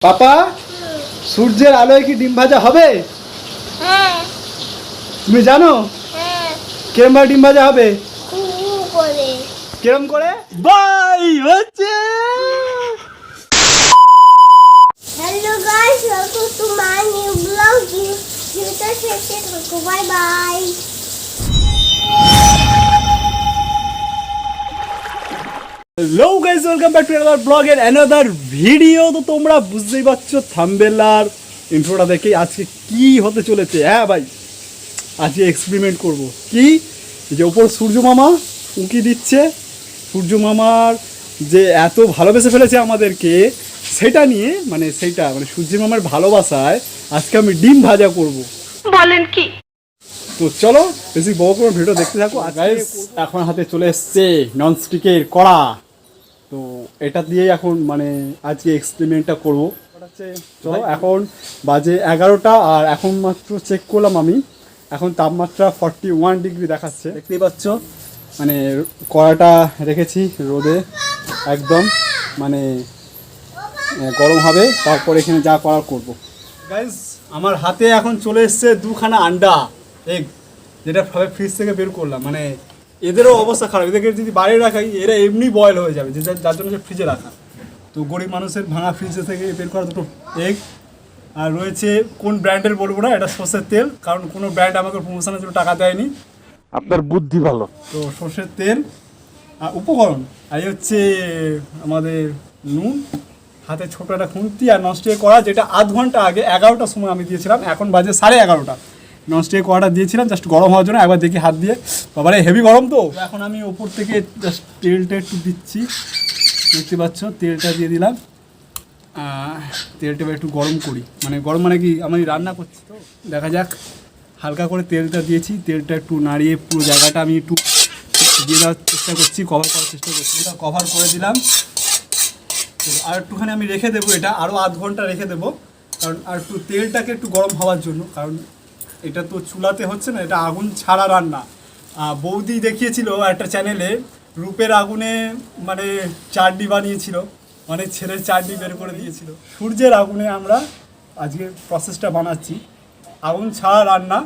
পাপা সূর্যের আলোয় কি ডিম ভাজা হবে? হ্যাঁ। তুমি জানো হ্যাঁ। কেরম ভাবে ডিম ভাজা হবে? করে কেরম করে ভাই হচ্ছে। Hello guys, welcome to my new blog. ভিডিওটা শেষে থাকো, bye bye. Hello guys, welcome back to another blog and another video. তো তোমরা বুঝতেই পারছো থাম্বনেল আর ইন্ট্রোটা দেখে আজকে কি হতে চলেছে। হ্যাঁ ভাই, আজকে এক্সপেরিমেন্ট করব। কি যে ওপর সূর্য মামা উঁকি দিচ্ছে, সূর্য মামার যে এত ভালোবেসে ফেলেছে আমাদেরকে, সেটা নিয়ে মানে সূর্য মামার ভালোবাসায় আজকে আমি ডিম ভাজা করব। বলেন কি? তো চলো বেশি বড় করে ভিডিও দেখতে থাকো। গাইস এখন হাতে চলে এসছে ননস্টিকের কড়া। তো এটা দিয়েই এখন মানে আজকে এক্সপেরিমেন্টটা করবো। চলো এখন বাজে 11টা আর এখন মাত্র চেক করলাম আমি, এখন তাপমাত্রা 41 ডিগ্রি দেখাচ্ছে। দেখতেই পাচ্ছ মানে কড়াটা রেখেছি রোদে, একদম মানে গরম হবে, তারপর এখানে যা করার করবো। গাইস আমার হাতে এখন চলে এসছে দুখানা আন্ডা এগ, যেটা ফ্রিজ থেকে বের করলাম। মানে এদেরও অবস্থা খারাপ, এদেরকে যদি বাইরে রাখাই এরা এমনি বয়েল হয়ে যাবে, যার জন্য ফ্রিজে রাখা। তো গরিব মানুষের ভাঙা ফ্রিজে থেকে বের করা দুটো এগ। আর রয়েছে কোন ব্র্যান্ডের বলবো না, এটা সর্ষের তেল, কারণ কোনো ব্র্যান্ড আমাকে প্রমোশনের জন্য টাকা দেয়নি। আপনার বুদ্ধি ভালো। তো সর্ষের তেল আর উপকরণ, আর এই হচ্ছে আমাদের নুন, হাতে ছোটো একটা খুন্তি আর ননস্টিক কড়া, যেটা আধ ঘন্টা আগে 11টার সময় আমি দিয়েছিলাম, এখন বাজে 11:30। ননস্টিক কড়াটা দিয়েছিলাম জাস্ট গরম হওয়ার জন্য। একবার দেখি হাত দিয়ে, বাবারে হেভি গরম। তো এখন আমি ওপর থেকে জাস্ট তেলটা একটু দিচ্ছি, দেখতে পাচ্ছ তেলটা দিয়ে দিলাম। তেলটা একটু গরম করি, মানে গরম মানে কি আমি রান্না করছি তো দেখা যাক। হালকা করে তেলটা দিয়েছি, তেলটা একটু নাড়িয়ে পুরো জায়গাটা আমি একটু দিয়ে দেওয়ার চেষ্টা করছি, কভার করার চেষ্টা করছি। এটা কভার করে দিলাম। আর একটুখানি আমি রেখে দেবো, এটা আরও আধ ঘন্টা রেখে দেবো, কারণ আর একটু তেলটাকে একটু গরম হওয়ার জন্য। কারণ এটা তো চুলাতে হচ্ছে না, এটা আগুন ছাড়া রান্না। বৌদি দেখিয়েছিল একটা চ্যানেলে, রূপের আগুনে মানে চাটনি বানিয়েছিল, অনেক ছেলের চাটনি বের করে দিয়েছিল। সূর্যের আগুনে আমরা আজকে প্রসেসটা বানাচ্ছি, আগুন ছাড়া রান্না।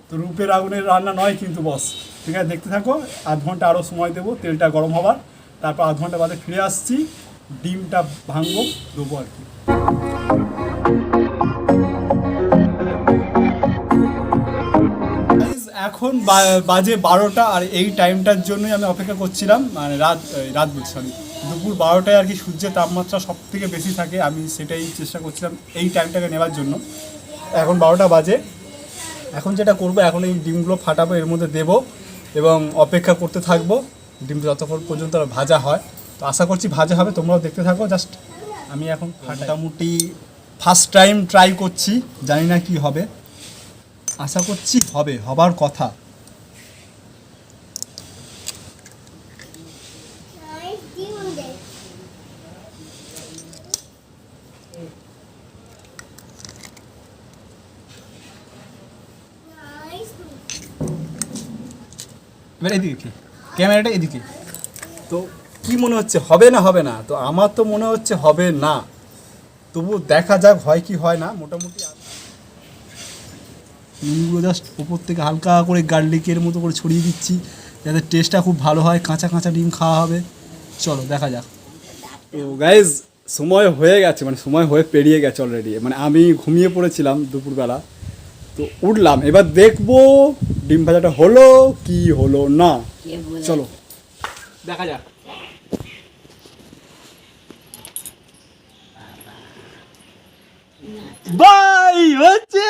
তো রূপের আগুনের রান্না নয় কিন্তু বস। ঠিক আছে, দেখতে থাকো। আধ ঘন্টা আরও সময় দেবো তেলটা গরম হবার, তারপর আধ ঘন্টা বাদে ফিরে আসছি, ডিমটা ভাঙবো, দেবো আর কি। এখন বাজে 12টা, আর এই টাইমটার জন্যই আমি অপেক্ষা করছিলাম। মানে রাত বলছি, সরি, দুপুর 12টায় আর কি সূর্যের তাপমাত্রা সব থেকে বেশি থাকে, আমি সেটাই চেষ্টা করছিলাম এই টাইমটাকে নেওয়ার জন্য। এখন 12টা বাজে। এখন যেটা করবো, এখন এই ডিমগুলো ফাটাবো, এর মধ্যে দেবো এবং অপেক্ষা করতে থাকবো ডিমটা যতক্ষণ পর্যন্ত ভাজা হয়। তো আশা করছি ভাজা হবে, তোমরাও দেখতে থাকো। জাস্ট আমি এখন মোটামুটি ফার্স্ট টাইম ট্রাই করছি, জানি না কি হবে, আশা করছি হবে, হবার কথা। এবার এদিকে ক্যামেরাটা এদিকে। তো কি মনে হচ্ছে, হবে না হবে না? তো আমার তো মনে হচ্ছে হবে না, তবু দেখা যাক হয় কি হয় না। মোটামুটি ডিমগুলো জাস্ট উপর থেকে হালকা করে গার্লিকের মতো করে ছড়িয়ে দিচ্ছি, যাতে টেস্টটা খুব ভালো হয়। কাঁচা কাঁচা ডিম খাওয়া হবে, চলো দেখা যাক। তো গাইজ সময় হয়ে গেছে, মানে সময় হয়ে পেরিয়ে গেছে অলরেডি। মানে আমি ঘুমিয়ে পড়েছিলাম দুপুরবেলা, তো উঠলাম, এবার দেখবো ডিম ভাজাটা হলো কি হলো না। চলো দেখা যাক। বাই হচ্ছে।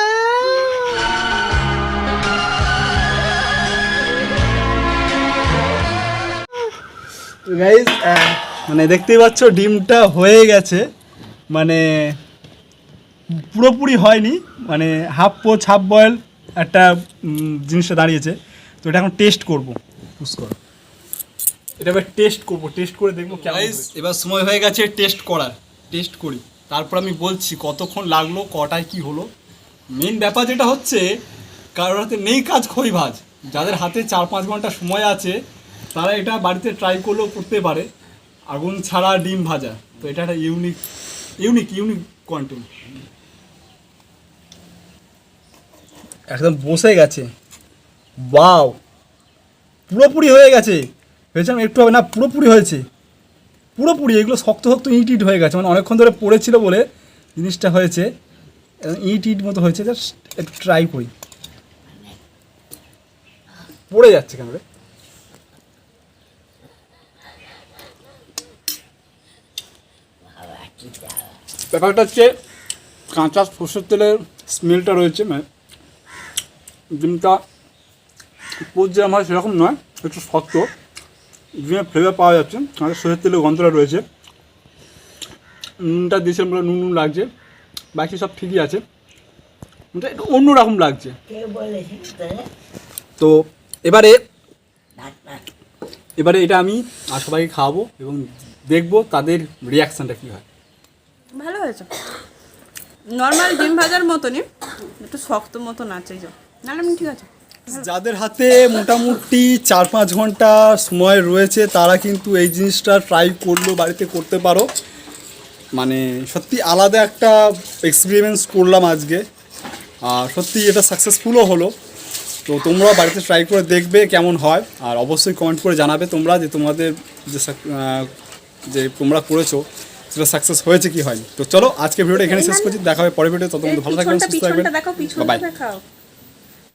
গাইজ মানে দেখতেই পাচ্ছ ডিমটা হয়ে গেছে, মানে পুরোপুরি হয়নি, মানে হাফ বয়েল একটা জিনিসটা দাঁড়িয়েছে। তো এটা এখন টেস্ট করবো, পুশ করো, এটা এবার টেস্ট করবো, টেস্ট করে দেখবো কেমন। এবার সময় হয়ে গেছে টেস্ট করার, টেস্ট করি, তারপর আমি বলছি কতক্ষণ লাগলো, কটায় কি হলো। মেন ব্যাপার যেটা হচ্ছে, কারোর হাতে নেই কাজ খই ভাজ, যাদের হাতে 4-5 ঘন্টা সময় আছে তারা এটা বাড়িতে ট্রাই করলেও করতে পারে, আগুন ছাড়া ডিম ভাজা। তো এটা একটা ইউনিক ইউনিক কন্টেন্ট একদম বসে গেছে। ওয়াও, পুরোপুরি হয়ে গেছে। ভেবেছিলাম একটু হবে না, পুরোপুরি হয়েছে, পুরোপুরি। এগুলো শক্ত শক্ত ইট ইট হয়ে গেছে, মানে অনেকক্ষণ ধরে পড়েছিল বলে জিনিসটা হয়েছে ইট ইট মতো হয়েছে। জাস্ট একটু ট্রাই করি। পড়ে যাচ্ছে কেন রে? ব্যাপারটা হচ্ছে কাঁচা সর্ষের তেলের স্মেলটা রয়েছে, মানে ডিমটা পোচ যেরকম হয় সেরকম নয়, একটু শক্ত। ডিমের ফ্লেভার পাওয়া যাচ্ছে, কাঁচা সর্ষের তেলের গন্ধটা রয়েছে। নুনটা দিয়েছিলাম বলে নুন লাগছে, বাকি সব ঠিকই আছে, এটা একটু অন্যরকম লাগছে। তো এবারে এটা আমি আর সবাইকে খাওয়াবো এবং দেখবো তাদের রিয়াকশানটা কী হয়। ভালো হয়েছে, নর্মাল ডিম ভাজার মতনই, একটু শক্ত মতন আছে। নাহলে ঠিক আছে। যাদের হাতে মোটামুটি 4-5 ঘন্টা সময় রয়েছে তারা কিন্তু এই জিনিসটা ট্রাই করলেও বাড়িতে করতে পারো। মানে সত্যি আলাদা একটা এক্সপিরিয়েন্স করলাম আজকে, আর সত্যি এটা সাকসেসফুলও হলো। তো তোমরা বাড়িতে ট্রাই করে দেখবে কেমন হয়, আর অবশ্যই কমেন্ট করে জানাবে তোমরা যে তোমাদের যে তোমরা করেছো সেটা সাকসেস হয়েছে কি হয়নি। তো চলো আজকে ভিডিওটা এখানে শেষ করছি, দেখা হবে পরের ভিডিও। ততক্ষণ ভালো থাকবেন, সুস্থ থাকবেন, বাই।